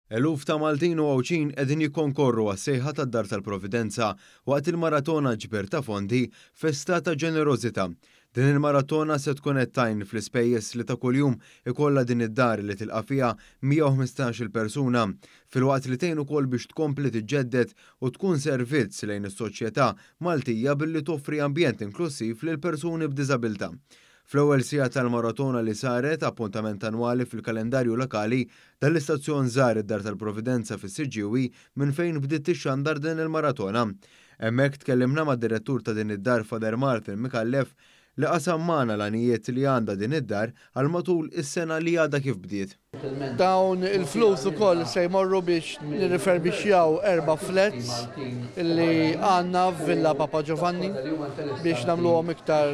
Eluf ta' Maltin u Għawċin qegħdin jikkonkorru għas-sejħa tad-Dar tal-Provvidenza waqt il-maratona ġbir ta' fondi f'istat ta' ġenerożità. Din il-maratona se tkun qed tgħin fl-ispejjeż li ta' kuljum ikollha din id-dar li tilqa' fiha 115-il persuna, filwaqt li tgħin ukoll biex tkompli tiġġedded u tkun servizz lejn is-soċjetà Maltija billi toffri ambjent inklusiv lil persuni b'diżabilità. Fl-ewwel sigħa tal-maratona li saret appuntament annwali fil-kalendarju lokali tal-istazzjon żar id-Dar tal-Provvidenza fis-Siġġiewi minn fejn bdiet tixxandar din il-maratona. Hemmhekk tkellimna mad-direttur ta' din id-dar Father Martin Mikallef li qasam magħna l-għanijiet li għandha din id-dar għal matul is-sena li għadha kif bdiet. Dawn il-flus ukoll se jmorru biex nirriferbixxjaw 4 flats li għandna f'Villa Papa Giovanni biex nagħmluhom iktar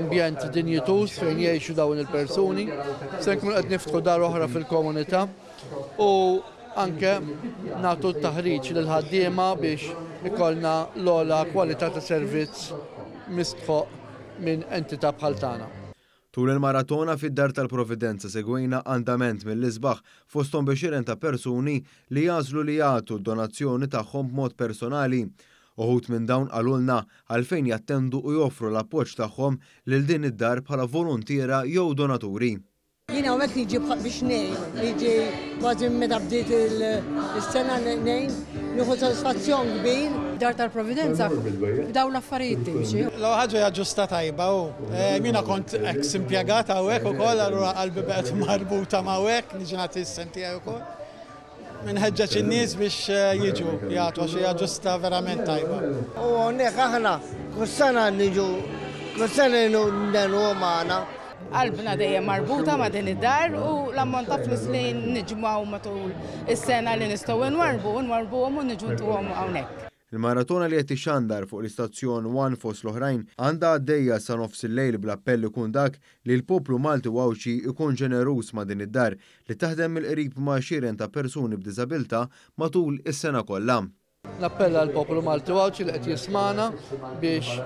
ambjent dinjitus fejn jgħixu dawn il-persuni. Se nkunu qed niftħu dar oħra fil-komunità u anke nagħtu t-taħriġ lil ħaddiema biex ikollna l-ogħla kwalità ta' servizz mistħoq minn entità bħal tagħna. Tul il-maratona fid-Dar tal-Provvidenza segwejna andament mill-isbaħ fosthom bexxieren ta' persuni li jażlu li jagħtu d-donazzjoni tagħhom b'mod personali. Uħud minn dawn qalulna għalfejn jattendu u joffru l-appoġġ tagħhom lil din id-dar bħala volontiera jew donaturi. Jiena hawnhekk niġi biex ngħin, niġi kważi meta bdiet is-sena ngħin, nieħu sodisfazzjon kbir. Dar tal-Provvidenza f'dawn l-affarijiet timxi. L-ewwel ħaġa hija ġusta tajba hu. Jiena kont eks impjegata hawnhekk ukoll allura qalbi bqgħet marbuta ma' hawnhekk, niġi nagħti s-senti tiegħi wkoll. Minħeġġeġ in-nies biex jiġu jagħtu għax hija ġusta verament tajba. U hawnhekk aħna kull sena niġu, kull sena nenu magħna. Qalbna dejjem marbuta ma' din id-dar u l-ammont ta' flus li niġmgħu matul is-sena li nistgħu nwarbuhom u niġu ntuhom hawnhekk. Il-maratona li qed tixxandar fuq l-istazzjon 1 fost l-oħrajn għandha għaddejja sa nofs il-lejl bl-appell ikun dak li l-poplu Malti Wawċi ikun ġeneruż ma' din id-dar li taħdem mill-qrib ma' xieren ta' persuni b'diżabilità matul is-sena kollha. Nappella għall poplu Malti Wawċi li qed jismana biex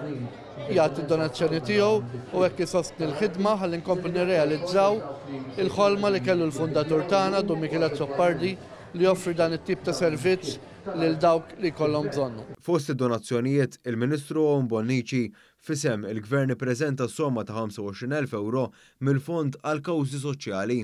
jagħti d-donazzjoni tiegħu u hekk isostni l-ħidma ħalli nkomplu nirrealizzaw il-ħolma li kellu l-fundatur tagħna Don Michelet Soppardi li joffri dan it-tip ta' servizz lil dawk li jkollhom bżonnu. Fost id-donazzjonijiet, il-Ministru Bonnici fisem il-Gvern ippreżenta somma ta' 25,000 euro mill-Fond għal Kawżi Soċjali.